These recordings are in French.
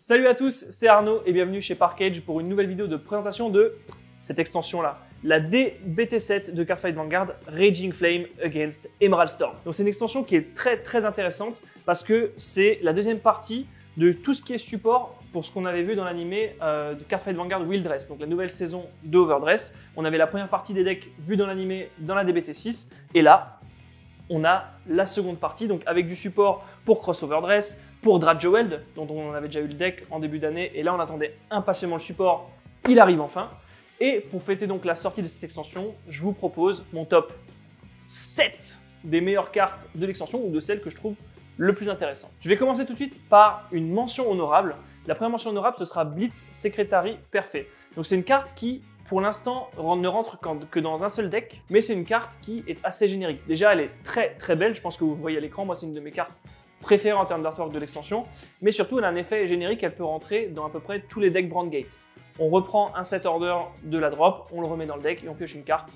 Salut à tous, c'est Arnaud et bienvenue chez Parkage pour une nouvelle vidéo de présentation de cette extension-là, la DBT7 de Cardfight Vanguard Raging Flame Against Emerald Storm. Donc c'est une extension qui est très intéressante parce que c'est la deuxième partie de tout ce qui est support pour ce qu'on avait vu dans l'animé de Cardfight Vanguard Wildress, donc la nouvelle saison de Overdress. On avait la première partie des decks vus dans l'animé dans la DBT6 et là, on a la seconde partie, donc avec du support pour Crossover Dress, pour Drageweld, dont on avait déjà eu le deck en début d'année, et là on attendait impatiemment le support, il arrive enfin. Et pour fêter donc la sortie de cette extension, je vous propose mon top 7 des meilleures cartes de l'extension, ou de celles que je trouve le plus intéressant. Je vais commencer tout de suite par une mention honorable. La première mention honorable, ce sera Blitz Secretary Perfect. Donc c'est une carte qui, pour l'instant, ne rentre que dans un seul deck, mais c'est une carte qui est assez générique. Déjà, elle est très belle, je pense que vous voyez à l'écran, moi c'est une de mes cartes préférées en termes d'artwork de l'extension, mais surtout elle a un effet générique, elle peut rentrer dans à peu près tous les decks Brandgate. On reprend un set order de la drop, on le remet dans le deck et on pioche une carte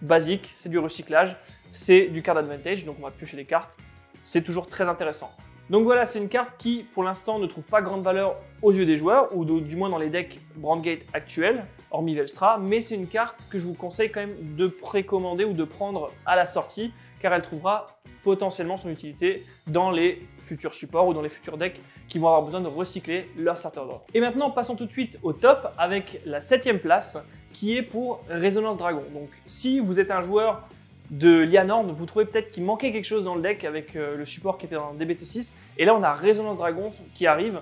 basique, c'est du recyclage, c'est du card advantage, donc on va piocher les cartes, c'est toujours très intéressant. Donc voilà, c'est une carte qui, pour l'instant, ne trouve pas grande valeur aux yeux des joueurs, ou du moins dans les decks Brandgate actuels, hormis Velstra, mais c'est une carte que je vous conseille quand même de précommander ou de prendre à la sortie, car elle trouvera potentiellement son utilité dans les futurs supports ou dans les futurs decks qui vont avoir besoin de recycler leur starter draw. Et maintenant, passons tout de suite au top avec la 7e place, qui est pour Résonance Dragon. Donc si vous êtes un joueur de Lianorn, vous trouvez peut-être qu'il manquait quelque chose dans le deck avec le support qui était dans DBT6, et là on a Résonance Dragon qui arrive,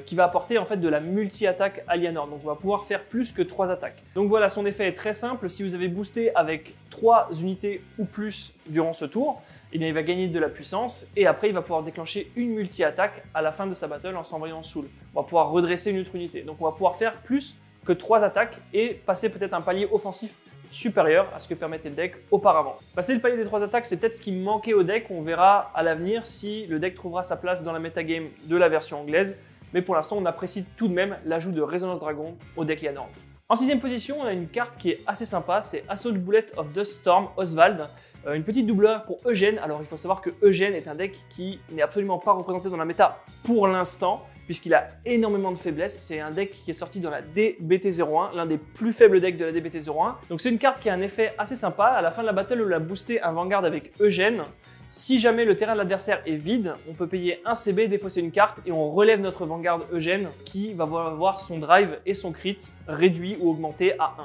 qui va apporter en fait de la multi-attaque à Lianorn, donc on va pouvoir faire plus que 3 attaques. Donc voilà, son effet est très simple, si vous avez boosté avec 3 unités ou plus durant ce tour, eh bien il va gagner de la puissance, et après il va pouvoir déclencher une multi-attaque à la fin de sa battle en s'envoyant en soul. On va pouvoir redresser une autre unité, donc on va pouvoir faire plus que 3 attaques et passer peut-être un palier offensif supérieur à ce que permettait le deck auparavant. Passer le palier des 3 attaques, c'est peut-être ce qui manquait au deck, on verra à l'avenir si le deck trouvera sa place dans la metagame de la version anglaise, mais pour l'instant on apprécie tout de même l'ajout de Résonance Dragon au deck Lianorn. En 6e position, on a une carte qui est assez sympa, c'est Assault Bullet of Dust Storm Oswald, une petite doubleur pour Eugène. Alors il faut savoir que Eugène est un deck qui n'est absolument pas représenté dans la méta pour l'instant, puisqu'il a énormément de faiblesses. C'est un deck qui est sorti dans la DBT01, l'un des plus faibles decks de la DBT01. Donc c'est une carte qui a un effet assez sympa. À la fin de la battle, on l'a boosté un Vanguard avec Eugène. Si jamais le terrain de l'adversaire est vide, on peut payer un CB, défausser une carte et on relève notre Vanguard Eugène qui va avoir son drive et son crit réduit ou augmenté à 1.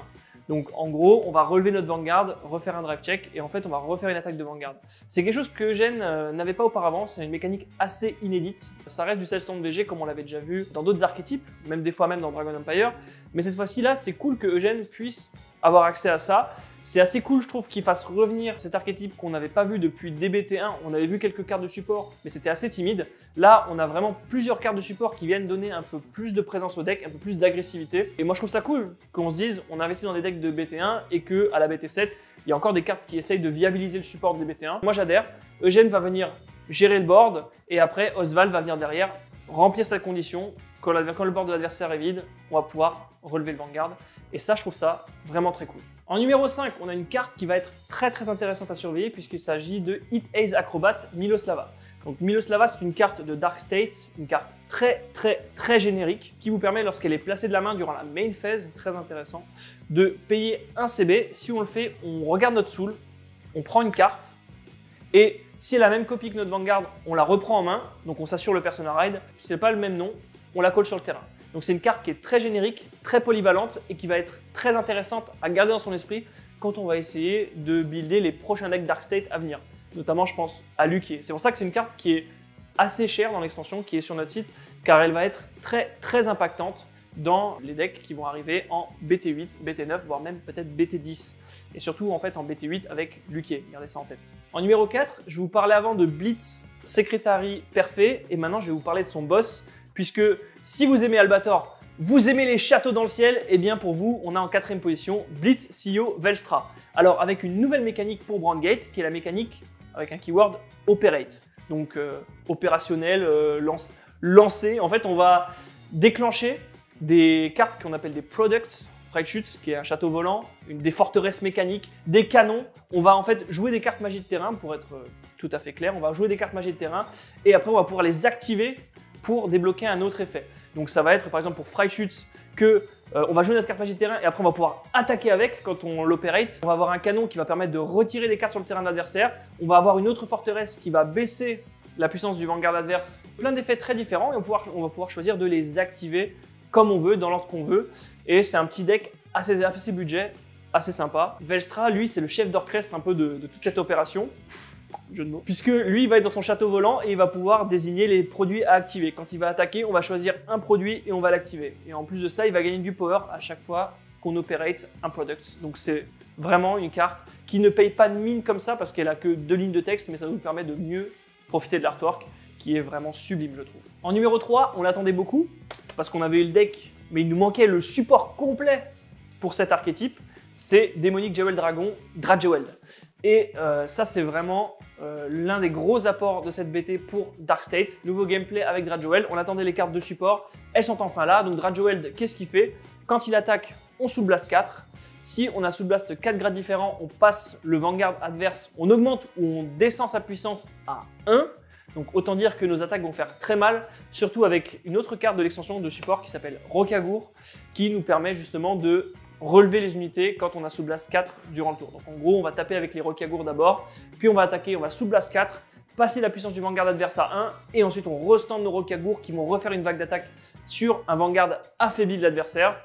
Donc en gros, on va relever notre Vanguard, refaire un drive check et en fait on va refaire une attaque de Vanguard. C'est quelque chose que Eugène n'avait pas auparavant, c'est une mécanique assez inédite. Ça reste du Self-Storm VG comme on l'avait déjà vu dans d'autres archétypes, même des fois même dans Dragon Empire. Mais cette fois-ci là, c'est cool que Eugène puisse avoir accès à ça. C'est assez cool, je trouve, qu'il fasse revenir cet archétype qu'on n'avait pas vu depuis DBT1. On avait vu quelques cartes de support, mais c'était assez timide. Là, on a vraiment plusieurs cartes de support qui viennent donner un peu plus de présence au deck, un peu plus d'agressivité. Et moi, je trouve ça cool qu'on se dise, on investit dans des decks de BT1 et qu'à la BT7, il y a encore des cartes qui essayent de viabiliser le support des BT1. Moi, j'adhère. Eugène va venir gérer le board et après, Oswald va venir derrière remplir sa condition. Quand le board de l'adversaire est vide, on va pouvoir relever le Vanguard. Et ça, je trouve ça vraiment très cool. En numéro 5, on a une carte qui va être très intéressante à surveiller puisqu'il s'agit de Hit Ace Acrobat Miloslava. Donc Miloslava, c'est une carte de Dark State, une carte très générique qui vous permet, lorsqu'elle est placée de la main durant la main phase, très intéressant, de payer un CB. Si on le fait, on regarde notre soul, on prend une carte et si elle a la même copie que notre Vanguard, on la reprend en main, donc on s'assure le Persona Ride. Si c'est pas le même nom, on la colle sur le terrain. Donc c'est une carte qui est très générique, très polyvalente et qui va être très intéressante à garder dans son esprit quand on va essayer de builder les prochains decks Dark State à venir. Notamment, je pense à Luquier. C'est pour ça que c'est une carte qui est assez chère dans l'extension, qui est sur notre site, car elle va être très impactante dans les decks qui vont arriver en BT8, BT9, voire même peut-être BT10. Et surtout en fait en BT8 avec Luquier, gardez ça en tête. En numéro 4, je vous parlais avant de Blitz Secretary Perfect, et maintenant je vais vous parler de son boss, puisque si vous aimez Albator, vous aimez les châteaux dans le ciel, et bien pour vous, on a en 4e position Blitz CEO Velstra. Alors avec une nouvelle mécanique pour Brandgate, qui est la mécanique avec un keyword Operate. Donc opérationnel, lancé. En fait, on va déclencher des cartes qu'on appelle des Products, Fragshoots, qui est un château volant, des forteresses mécaniques, des canons. On va en fait jouer des cartes magie de terrain, pour être tout à fait clair. On va jouer des cartes magie de terrain, et après on va pouvoir les activer pour débloquer un autre effet. Donc ça va être par exemple pour Freischütz que on va jouer notre carte magie de terrain et après on va pouvoir attaquer avec quand on l'opérate. On va avoir un canon qui va permettre de retirer des cartes sur le terrain de l'adversaire. On va avoir une autre forteresse qui va baisser la puissance du Vanguard adverse. Plein d'effets très différents et on va pouvoir choisir de les activer comme on veut, dans l'ordre qu'on veut. Et c'est un petit deck assez budget, assez sympa. Velstra, lui, c'est le chef d'orchestre un peu de toute cette opération. Jeu de mots. Puisque lui, il va être dans son château volant et il va pouvoir désigner les produits à activer. Quand il va attaquer, on va choisir un produit et on va l'activer. Et en plus de ça, il va gagner du power à chaque fois qu'on opérate un product. Donc c'est vraiment une carte qui ne paye pas de mine comme ça parce qu'elle a que 2 lignes de texte, mais ça nous permet de mieux profiter de l'artwork qui est vraiment sublime, je trouve. En numéro 3, on l'attendait beaucoup parce qu'on avait eu le deck, mais il nous manquait le support complet pour cet archétype. C'est Demonic Jewel Dragon, Drageweld. Et ça, c'est vraiment l'un des gros apports de cette BT pour Dark State. Nouveau gameplay avec Drageweld. On attendait les cartes de support. Elles sont enfin là. Donc Drageweld, qu'est-ce qu'il fait? Quand il attaque, on Soul Blast 4. Si on a Soul Blast 4 grades différents, on passe le Vanguard adverse, on augmente ou on descend sa puissance à 1. Donc autant dire que nos attaques vont faire très mal, surtout avec une autre carte de l'extension de support qui s'appelle Rokagur, qui nous permet justement de relever les unités quand on a Soul Blast 4 durant le tour. Donc en gros, on va taper avec les Rokagur d'abord, puis on va attaquer, on va Soul Blast 4, passer la puissance du Vanguard adverse à 1, et ensuite on restand nos Rokagur qui vont refaire une vague d'attaque sur un Vanguard affaibli de l'adversaire.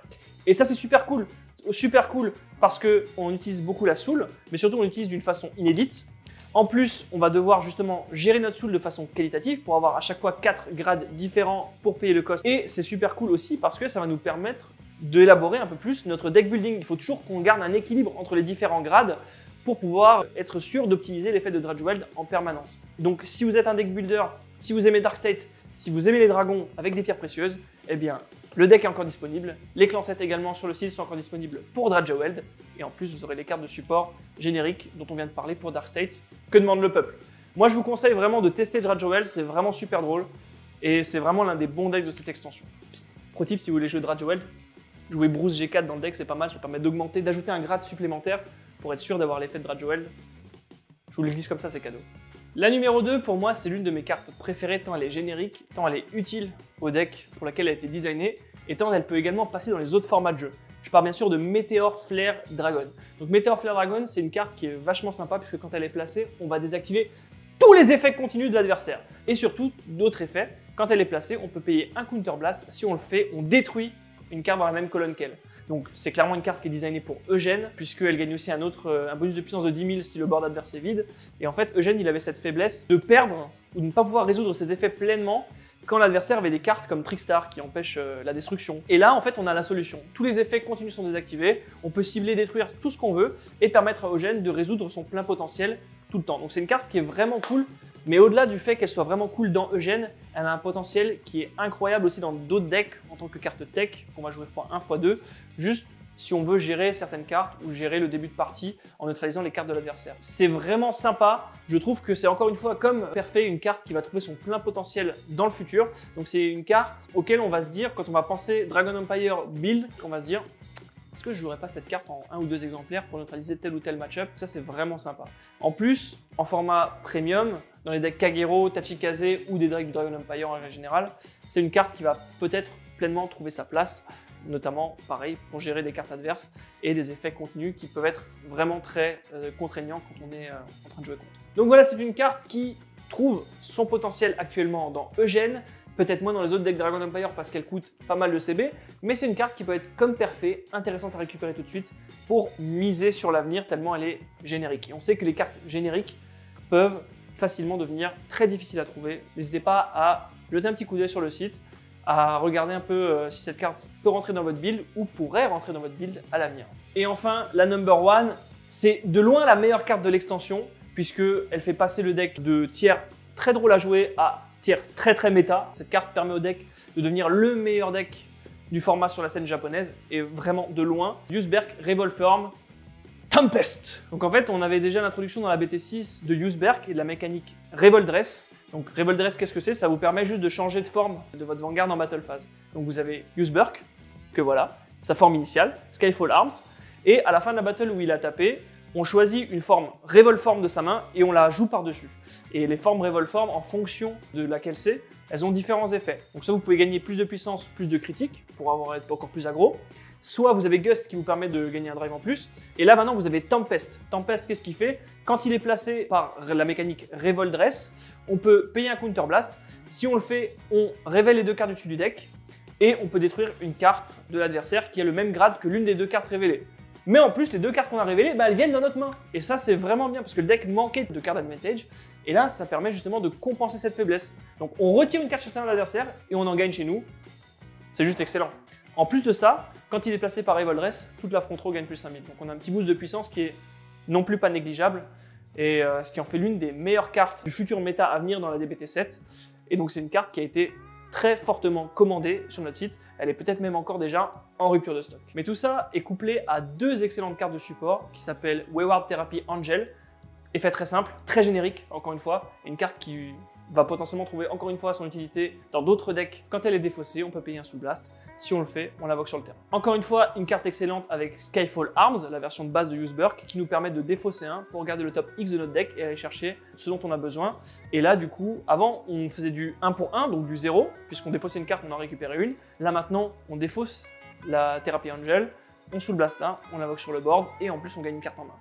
Et ça, c'est super cool. Super cool parce qu'on utilise beaucoup la Soul, mais surtout on l'utilise d'une façon inédite. En plus, on va devoir justement gérer notre Soul de façon qualitative pour avoir à chaque fois 4 grades différents pour payer le cost. Et c'est super cool aussi parce que ça va nous permettre d'élaborer un peu plus notre deck building. Il faut toujours qu'on garde un équilibre entre les différents grades pour pouvoir être sûr d'optimiser l'effet de Drageweld en permanence. Donc si vous êtes un deck builder, si vous aimez Dark State, si vous aimez les dragons avec des pierres précieuses, eh bien le deck est encore disponible. Les clans 7 également sur le site sont encore disponibles pour Drageweld. Et en plus, vous aurez les cartes de support génériques dont on vient de parler pour Dark State. Que demande le peuple? Moi, je vous conseille vraiment de tester Drageweld, c'est vraiment super drôle. Et c'est vraiment l'un des bons decks de cette extension. Psst, pro tip, si vous voulez jouer Drageweld, jouer Bruce G4 dans le deck, c'est pas mal. Ça permet d'augmenter, d'ajouter un grade supplémentaire pour être sûr d'avoir l'effet de Drageweld. Je vous le glisse comme ça, c'est cadeau. La numéro 2, pour moi, c'est l'une de mes cartes préférées, tant elle est générique, tant elle est utile au deck pour laquelle elle a été designée, et tant elle peut également passer dans les autres formats de jeu. Je parle bien sûr de Meteor Flare Dragon. Donc Meteor Flare Dragon, c'est une carte qui est vachement sympa, puisque quand elle est placée, on va désactiver tous les effets continus de l'adversaire. Et surtout, d'autres effets, quand elle est placée, on peut payer un Counter Blast. Si on le fait, on détruit une carte dans la même colonne qu'elle. Donc c'est clairement une carte qui est designée pour Eugène, puisqu'elle gagne aussi un bonus de puissance de 10 000 si le board adverse est vide. Et en fait, Eugène, il avait cette faiblesse de perdre ou de ne pas pouvoir résoudre ses effets pleinement quand l'adversaire avait des cartes comme Trickstar qui empêchent la destruction. Et là, en fait, on a la solution. Tous les effets continus sont désactivés, on peut cibler, détruire tout ce qu'on veut et permettre à Eugène de résoudre son plein potentiel tout le temps. Donc c'est une carte qui est vraiment cool. Mais au-delà du fait qu'elle soit vraiment cool dans Eugène, elle a un potentiel qui est incroyable aussi dans d'autres decks en tant que carte tech qu'on va jouer x1, x2, juste si on veut gérer certaines cartes ou gérer le début de partie en neutralisant les cartes de l'adversaire. C'est vraiment sympa, je trouve que c'est encore une fois comme Perfait, une carte qui va trouver son plein potentiel dans le futur. Donc c'est une carte auquel on va se dire, quand on va penser Dragon Empire build, qu'on va se dire est-ce que je jouerais pas cette carte en 1 ou 2 exemplaires pour neutraliser tel ou tel match-up? Ça, c'est vraiment sympa. En plus, en format premium, dans les decks Kagero, Tachikaze ou des decks du Dragon Empire en règle générale, c'est une carte qui va peut-être pleinement trouver sa place, notamment, pareil, pour gérer des cartes adverses et des effets continus qui peuvent être vraiment très contraignants quand on est en train de jouer contre. Donc voilà, c'est une carte qui trouve son potentiel actuellement dans Eugène, peut-être moins dans les autres decks Dragon Empire parce qu'elle coûte pas mal de CB, mais c'est une carte qui peut être comme Perfait, intéressante à récupérer tout de suite pour miser sur l'avenir tellement elle est générique. Et on sait que les cartes génériques peuvent facilement devenir très difficiles à trouver. N'hésitez pas à jeter un petit coup d'œil sur le site, à regarder un peu si cette carte peut rentrer dans votre build ou pourrait rentrer dans votre build à l'avenir. Et enfin, la number 1, c'est de loin la meilleure carte de l'extension puisqu'elle fait passer le deck de tiers très drôle à jouer à tiers très méta. Cette carte permet au deck de devenir le meilleur deck du format sur la scène japonaise et vraiment de loin. Yusberg Revolform Tempest. Donc en fait, on avait déjà l'introduction dans la BT6 de Yusberg et de la mécanique Revoldress. Donc Revoldress, qu'est-ce que c'est? Ça vous permet juste de changer de forme de votre Vanguard en Battle Phase. Donc vous avez Yusberg, que voilà, sa forme initiale, Skyfall Arms, et à la fin de la battle où il a tapé, on choisit une forme Revolform de sa main et on la joue par-dessus. Et les formes Revolform, en fonction de laquelle c'est, elles ont différents effets. Donc soit vous pouvez gagner plus de puissance, plus de critique, pour être encore plus aggro. Soit vous avez Gust qui vous permet de gagner un drive en plus. Et là maintenant vous avez Tempest. Tempest, qu'est-ce qu'il fait? Quand il est placé par la mécanique Revolt Dress, on peut payer un Counter Blast. Si on le fait, on révèle les deux cartes du dessus du deck et on peut détruire une carte de l'adversaire qui a le même grade que l'une des deux cartes révélées. Mais en plus, les deux cartes qu'on a révélées, elles viennent dans notre main. Et ça, c'est vraiment bien parce que le deck manquait de cartes advantage. Et là, ça permet justement de compenser cette faiblesse. Donc, on retire une carte chez l'adversaire et on en gagne chez nous. C'est juste excellent. En plus de ça, quand il est placé par Revolt Dress, toute la front row gagne plus 5000. Donc, on a un petit boost de puissance qui est non plus pas négligeable. Et ce qui en fait l'une des meilleures cartes du futur méta à venir dans la DBT7. Et donc, c'est une carte qui a été très fortement commandée sur notre site. Elle est peut-être même encore déjà en rupture de stock. Mais tout ça est couplé à deux excellentes cartes de support qui s'appellent Wayward Therapy Angel. Effet très simple, très générique, encore une fois. Une carte qui va potentiellement trouver encore une fois son utilité dans d'autres decks. Quand elle est défaussée, on peut payer un Soul Blast. Si on le fait, on l'invoque sur le terrain. Encore une fois, une carte excellente avec Skyfall Arms, la version de base de Useburk, qui nous permet de défausser un pour garder le top X de notre deck et aller chercher ce dont on a besoin. Et là, du coup, avant, on faisait du 1 pour 1, donc du 0, puisqu'on défaussait une carte, on en récupérait une. Là, maintenant, on défausse la Therapy Angel, on Soul Blast un, on l'invoque sur le board, et en plus, on gagne une carte en main.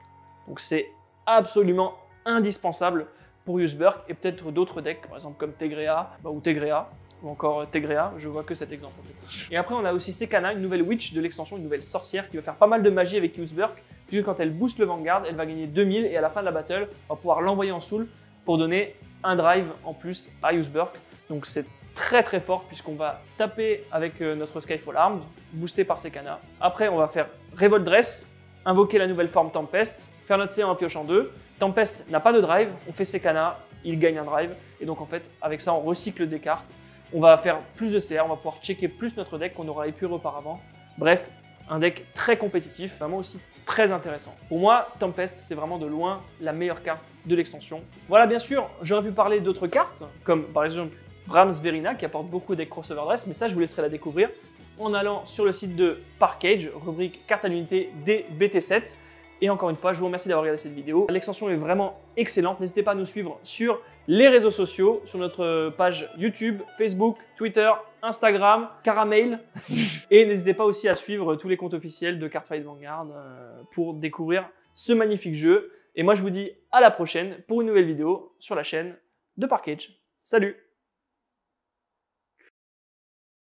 Donc c'est absolument indispensable pour Useburk et peut-être d'autres decks, par exemple comme Tegrea ou Tegrea, ou encore Tegrea, je vois que cet exemple en fait. Et après on a aussi Sekana, une nouvelle witch de l'extension, une nouvelle sorcière qui va faire pas mal de magie avec Useburk, puisque quand elle booste le Vanguard, elle va gagner 2000 et à la fin de la battle, on va pouvoir l'envoyer en soul pour donner un drive en plus à Useburk. Donc c'est très très fort puisqu'on va taper avec notre Skyfall Arms, boosté par Sekana. Après on va faire Revolt Dress, invoquer la nouvelle forme Tempest, faire notre C1 en piochant 2. Tempest n'a pas de drive, on fait Sekana, il gagne un drive. Et donc en fait, avec ça, on recycle des cartes. On va faire plus de CR, on va pouvoir checker plus notre deck qu'on aura épuré auparavant. Bref, un deck très compétitif, vraiment aussi très intéressant. Pour moi, Tempest, c'est vraiment de loin la meilleure carte de l'extension. Voilà, bien sûr, j'aurais pu parler d'autres cartes, comme par exemple Brahms Verina, qui apporte beaucoup de decks crossover dress, mais ça, je vous laisserai la découvrir en allant sur le site de Parkage, rubrique carte à l'unité DBT7. Et encore une fois, je vous remercie d'avoir regardé cette vidéo. L'extension est vraiment excellente. N'hésitez pas à nous suivre sur les réseaux sociaux, sur notre page YouTube, Facebook, Twitter, Instagram, Caramel. Et n'hésitez pas aussi à suivre tous les comptes officiels de Cardfight Vanguard pour découvrir ce magnifique jeu. Et moi, je vous dis à la prochaine pour une nouvelle vidéo sur la chaîne de Parkage. Salut!